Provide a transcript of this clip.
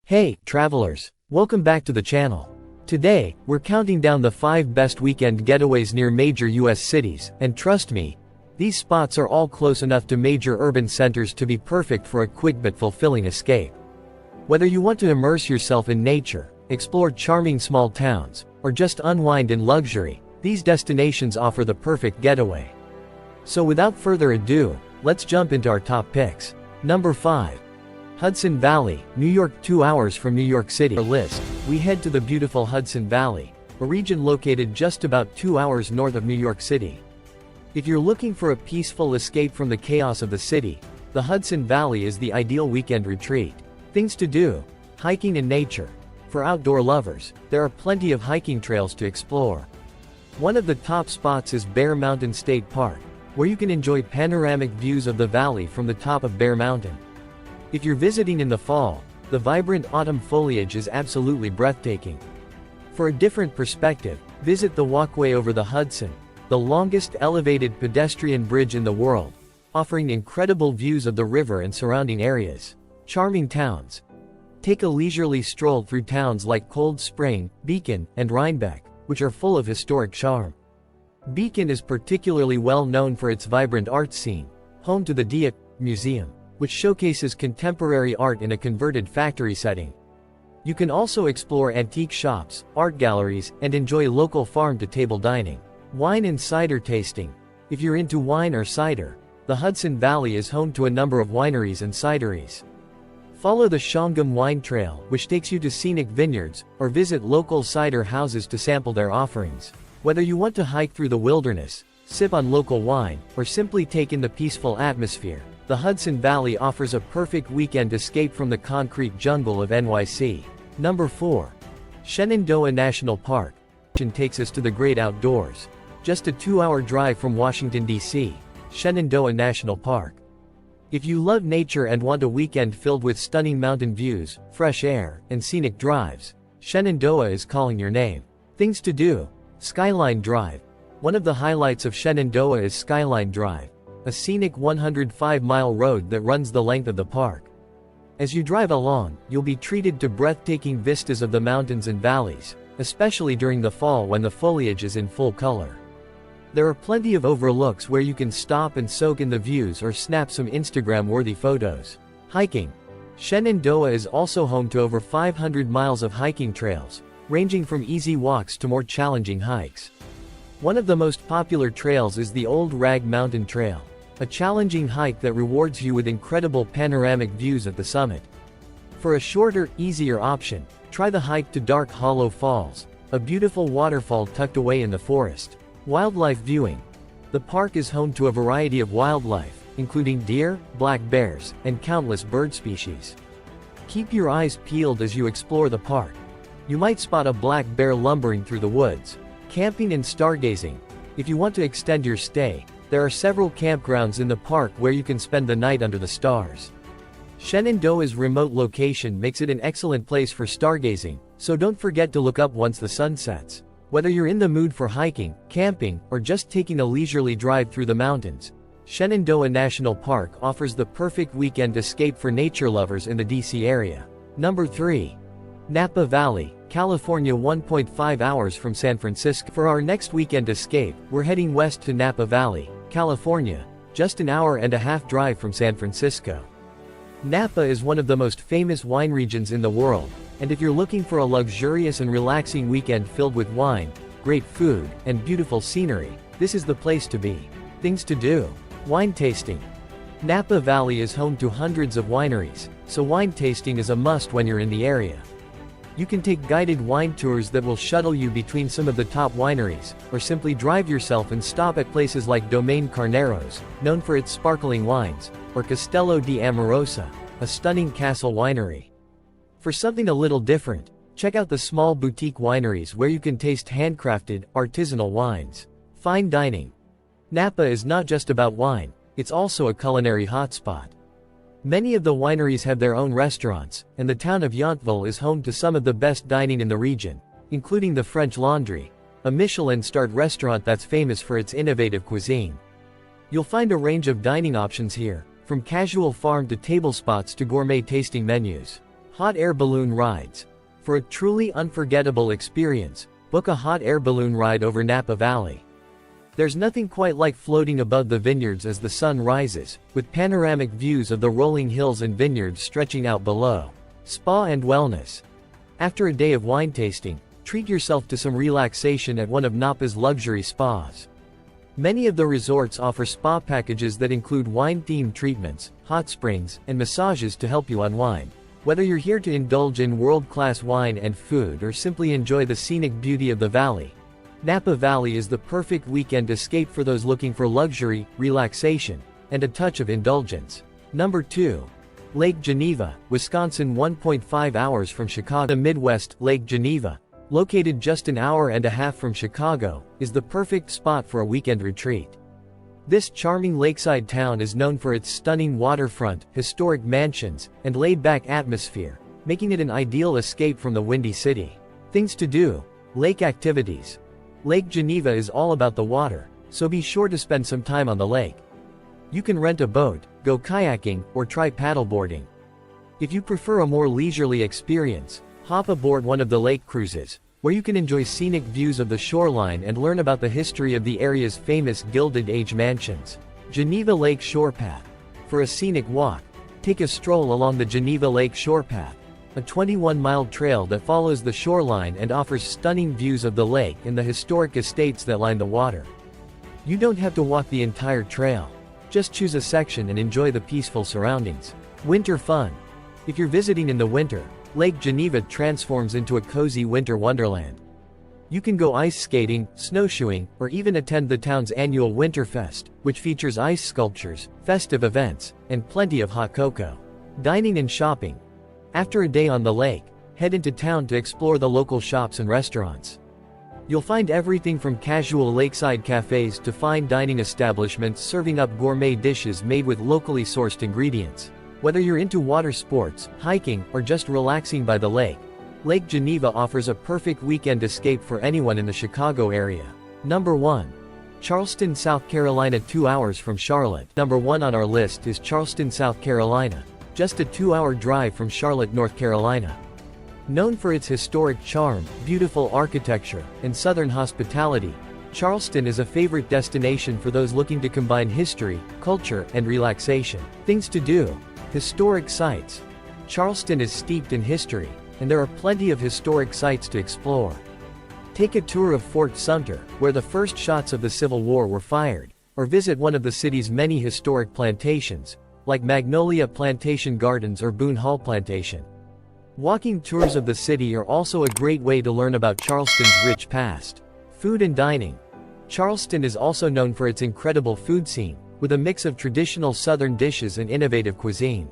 Hey, travelers! Welcome back to the channel. Today, we're counting down the 5 best weekend getaways near major US cities, and trust me, these spots are all close enough to major urban centers to be perfect for a quick but fulfilling escape. Whether you want to immerse yourself in nature, explore charming small towns, or just unwind in luxury, these destinations offer the perfect getaway. So without further ado, let's jump into our top picks. Number 5. Hudson Valley, New York. 2 hours from New York City. Our list, we head to the beautiful Hudson Valley, a region located just about 2 hours north of New York City. If you're looking for a peaceful escape from the chaos of the city, the Hudson Valley is the ideal weekend retreat. Things to do: hiking and nature. For outdoor lovers, there are plenty of hiking trails to explore. One of the top spots is Bear Mountain State Park, where you can enjoy panoramic views of the valley from the top of Bear Mountain. If you're visiting in the fall, the vibrant autumn foliage is absolutely breathtaking. For a different perspective, visit the walkway over the Hudson, the longest elevated pedestrian bridge in the world, offering incredible views of the river and surrounding areas. Charming towns. Take a leisurely stroll through towns like Cold Spring, Beacon, and Rhinebeck, which are full of historic charm. Beacon is particularly well known for its vibrant art scene, home to the Dia Museum, which showcases contemporary art in a converted factory setting. You can also explore antique shops, art galleries, and enjoy local farm-to-table dining. Wine and cider tasting. If you're into wine or cider, the Hudson Valley is home to a number of wineries and cideries. Follow the Shongum Wine Trail, which takes you to scenic vineyards, or visit local cider houses to sample their offerings. Whether you want to hike through the wilderness, sip on local wine, or simply take in the peaceful atmosphere, the Hudson Valley offers a perfect weekend escape from the concrete jungle of NYC. Number 4. Shenandoah National Park. Takes us to the great outdoors. Just a 2-hour drive from Washington, D.C., Shenandoah National Park. If you love nature and want a weekend filled with stunning mountain views, fresh air, and scenic drives, Shenandoah is calling your name. Things to do: Skyline Drive. One of the highlights of Shenandoah is Skyline Drive, a scenic 105-mile road that runs the length of the park. As you drive along, you'll be treated to breathtaking vistas of the mountains and valleys, especially during the fall when the foliage is in full color. There are plenty of overlooks where you can stop and soak in the views or snap some Instagram-worthy photos. Hiking. Shenandoah is also home to over 500 miles of hiking trails, ranging from easy walks to more challenging hikes. One of the most popular trails is the Old Rag Mountain Trail, a challenging hike that rewards you with incredible panoramic views at the summit. For a shorter, easier option, try the hike to Dark Hollow Falls, a beautiful waterfall tucked away in the forest. Wildlife viewing. The park is home to a variety of wildlife, including deer, black bears, and countless bird species. Keep your eyes peeled as you explore the park. You might spot a black bear lumbering through the woods. Camping and stargazing. If you want to extend your stay, there are several campgrounds in the park where you can spend the night under the stars. Shenandoah's remote location makes it an excellent place for stargazing, so don't forget to look up once the sun sets. Whether you're in the mood for hiking, camping, or just taking a leisurely drive through the mountains, Shenandoah National Park offers the perfect weekend escape for nature lovers in the DC area. Number 3. Napa Valley, California. 1.5 hours from San Francisco. For our next weekend escape, we're heading west to Napa Valley, California, just an hour and a half drive from San Francisco. Napa is one of the most famous wine regions in the world, and if you're looking for a luxurious and relaxing weekend filled with wine, great food, and beautiful scenery, this is the place to be. Things to do: wine tasting. Napa Valley is home to hundreds of wineries, so wine tasting is a must when you're in the area. You can take guided wine tours that will shuttle you between some of the top wineries, or simply drive yourself and stop at places like Domaine Carneros, known for its sparkling wines, or Castello di Amorosa, a stunning castle winery. For something a little different, check out the small boutique wineries where you can taste handcrafted, artisanal wines. Fine dining. Napa is not just about wine, it's also a culinary hotspot. Many of the wineries have their own restaurants, and the town of Yountville is home to some of the best dining in the region, including the French Laundry, a Michelin-starred restaurant that's famous for its innovative cuisine. You'll find a range of dining options here, from casual farm-to-table spots to gourmet tasting menus. Hot air balloon rides. For a truly unforgettable experience, book a hot air balloon ride over Napa Valley. There's nothing quite like floating above the vineyards as the sun rises, with panoramic views of the rolling hills and vineyards stretching out below. Spa and wellness. After a day of wine tasting, treat yourself to some relaxation at one of Napa's luxury spas. Many of the resorts offer spa packages that include wine-themed treatments, hot springs, and massages to help you unwind. Whether you're here to indulge in world-class wine and food or simply enjoy the scenic beauty of the valley, Napa Valley is the perfect weekend escape for those looking for luxury, relaxation, and a touch of indulgence. Number 2. Lake Geneva, Wisconsin. 1.5 hours from Chicago. The Midwest, Lake Geneva, located just an hour and a half from Chicago, is the perfect spot for a weekend retreat. This charming lakeside town is known for its stunning waterfront, historic mansions, and laid-back atmosphere, making it an ideal escape from the windy city. Things to do. Lake activities. Lake Geneva is all about the water, so be sure to spend some time on the lake. You can rent a boat, go kayaking, or try paddleboarding. If you prefer a more leisurely experience, hop aboard one of the lake cruises, where you can enjoy scenic views of the shoreline and learn about the history of the area's famous Gilded Age mansions. Geneva Lake Shore Path. For a scenic walk, take a stroll along the Geneva Lake Shore Path, a 21-mile trail that follows the shoreline and offers stunning views of the lake and the historic estates that line the water. You don't have to walk the entire trail. Just choose a section and enjoy the peaceful surroundings. Winter fun. If you're visiting in the winter, Lake Geneva transforms into a cozy winter wonderland. You can go ice skating, snowshoeing, or even attend the town's annual Winterfest, which features ice sculptures, festive events, and plenty of hot cocoa. Dining and shopping. After a day on the lake, head into town to explore the local shops and restaurants. You'll find everything from casual lakeside cafes to fine dining establishments serving up gourmet dishes made with locally sourced ingredients. Whether you're into water sports, hiking, or just relaxing by the lake, Lake Geneva offers a perfect weekend escape for anyone in the Chicago area. Number 1. Charleston, South Carolina. 2 hours from Charlotte. Number 1 on our list is Charleston, South Carolina, just a 2-hour drive from Charlotte, North Carolina. Known for its historic charm, beautiful architecture, and southern hospitality, Charleston is a favorite destination for those looking to combine history, culture, and relaxation. Things to do. Historic sites. Charleston is steeped in history, and there are plenty of historic sites to explore. Take a tour of Fort Sumter, where the first shots of the Civil War were fired, or visit one of the city's many historic plantations, like Magnolia Plantation Gardens or Boone Hall Plantation. Walking tours of the city are also a great way to learn about Charleston's rich past. Food and dining. Charleston is also known for its incredible food scene, with a mix of traditional Southern dishes and innovative cuisine.